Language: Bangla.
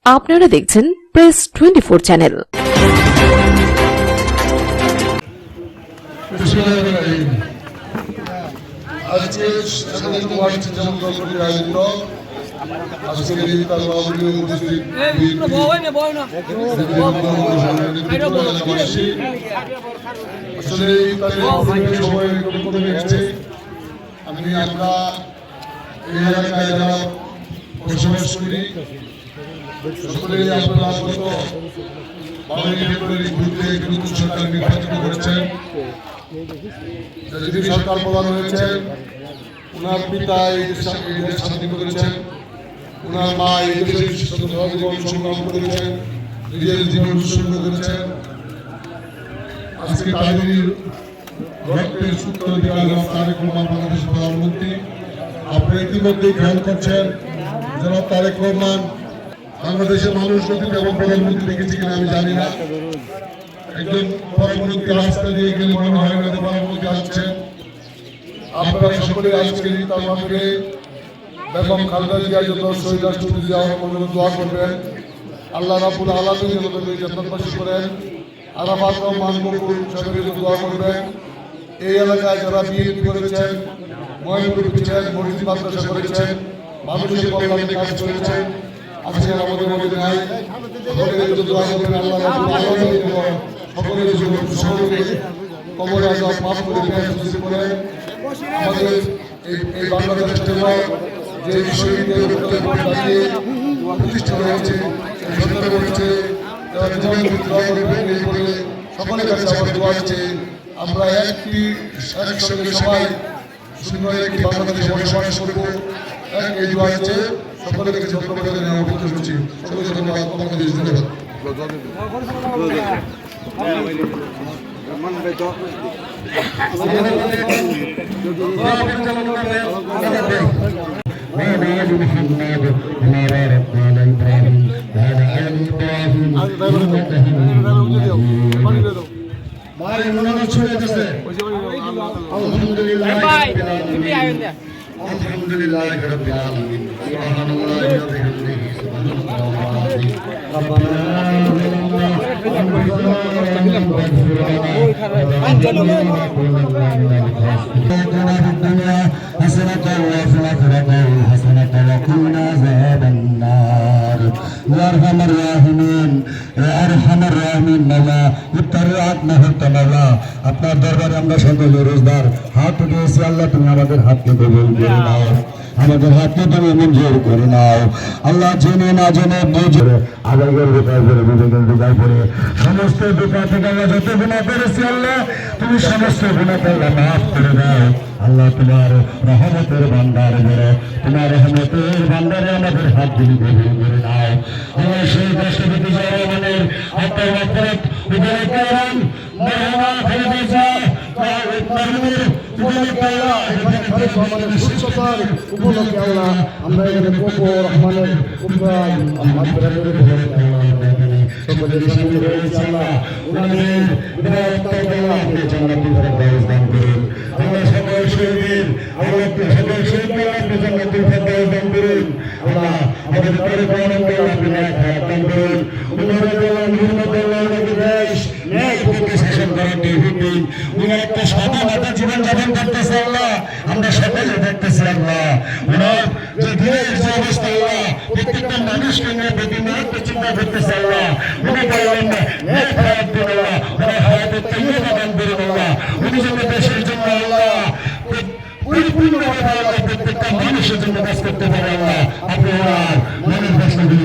আপনারা দেখছেন প্রেস 24 চ্যানেল। আজকে স্বাধীনতা আয়োজিত আজকের এই তালবাবুকে উপস্থিত আসলে এই তালের সময় কমে গেছে। আমরা এই এলাকায় যারা বসবাস করি সকলেই আপনারা গত 12 ফেব্রুয়ারি ঘুরতে নতুন সরকার নির্বাচিত করেছেন। যিনি সরকার প্রধান হয়েছেন ওনার পিতা এই দেশ স্বাধীন করেছেন, ওনার মা এই দেশের জীবন সংগ্রাম করেছেন, নিজের জীবন উৎসর্গ করেছেন। আজকে তাদেরই রক্তের সূত্র তারেক রহমান বাংলাদেশের প্রধানমন্ত্রী। আপনারা ইতিমধ্যেই খেয়াল করছেন জনাব তারেক রহমান বাংলাদেশের মানুষ যদি কেমন প্রধানমন্ত্রী দেখেছি কিনা আমি জানি না। একজন প্রধানমন্ত্রী রাস্তা দিয়ে গেলে মনে হয় না প্রধানমন্ত্রী আসছেন। আপনারা সকলে আজকে তালবাবুকে বেগম খালেদা জিয়ার জন্য শহীদ রাষ্ট্রপতি জিয়া রহমানের দোয়া করবেন। আল্লাহ রাব্বুল আলামিন যেন তাদের জান্নাতবাসী করেন। আরাফাত রহমান মকবুল সাহেবের জন্য দোয়া করবেন। এই এলাকায় যারা বিএনপি করেছেন, ময়মনপুর করেছেন, মসজিদ মাদ্রাসা করেছেন, মানুষের কল্যাণে কাজ করেছেন, আজকে আমাদের মধ্যে নাই, সকলের জন্য দোয়া করবেন। আল্লাহ রাব্বুল আলামিন সকলের জন্য সকলকে কবর আযাব মাফ করে বেহেশত করেন। আমাদের এই বাংলাদেশ যে শহীদদের উপরে দাঁড়িয়ে প্রতিষ্ঠা হয়েছে, সরকার হয়েছে, যারা জীবন দোয়া করবেন এই বলে সকলের কাছে আমার দোয়া আছে। আমরা একসঙ্গে সবাই সুন্দর একটি বাংলাদেশে বসবাস করবো, এই দোয়া আছে। সকলের কাছে ধন্যবাদ জানিয়ে আমি বক্তব্য করছি। সকলকে ধন্যবাদ। বাংলাদেশ ধন্যবাদ। আলহামদুলিল্লাহ রাব্বিল আলামিন সুবহানাল্লাহি ওয়া বিহামদিহি সুবহানাল্লাহি রাব্বানা আপনার দরবারে আমরা সকলে রোজদার হাত উঠিয়েছি। আল্লাহ তুমি আমাদের হাতকে কবুল করে নাও, আমাদের হাতকে তুমি মঞ্জুর করে নাও। আল্লাহ জেনে না জেনে বুঝে আদায়ের বেকার করে বিবেকের বেকার করে সমস্ত বেকার থেকে আমরা যত গুণা করেছি আল্লাহ তুমি সমস্ত গুণাকে আল্লাহ মাফ করে দাও। আল্লাহ তোমার রহমতের ভান্ডার ধরো, তোমার রহমতের ভান্ডারে আমাদের হাত তুমি কবুল করে নাও। আল্লাহ সেই রাষ্ট্রপতি জিয়া রহমানের আত্মার মাগফিরাত উদ্ধার করেন। উপলক্ষে আল্লাহ আমরা এখানে রহমানের সকলের সামনে রয়েছে আল্লাহ ওনাদের দান করুন। আল্লাহ সকল শহীদের সকল শহীদদের আপনি জান্নাতুল ফেরদাউস দান করুন। আল্লাহ আমাদের পরিবারকে আপনি ন্যায় হায়াত দান করুন। আমাদের দেশ ন্যায় পক্ষে শাসন করার তৌফিক দিন। উনি একটা স্বাধীনতা জীবন যাপন করতেছে আল্লাহ, আমরা সকলে দেখতেছি আল্লাহ। ওনার যে দিনের যে অবস্থা আল্লাহ, প্রত্যেকটা মানুষকে নিয়ে প্রতিনিয়ত চিন্তা করতেছে আল্লাহ। উনি বললেন না ন্যায় হায়াত দিন আল্লাহ, ওনার হায়াতের তৈয়বা দান করুন আল্লাহ। উনি যেন দেশের জন্য আল্লাহ পরিপূর্ণভাবে আল্লাহ প্রত্যেকটা মানুষের জন্য কাজ করতে পারে আল্লাহ। আপনি ওনার মনের প্রশ্নগুলি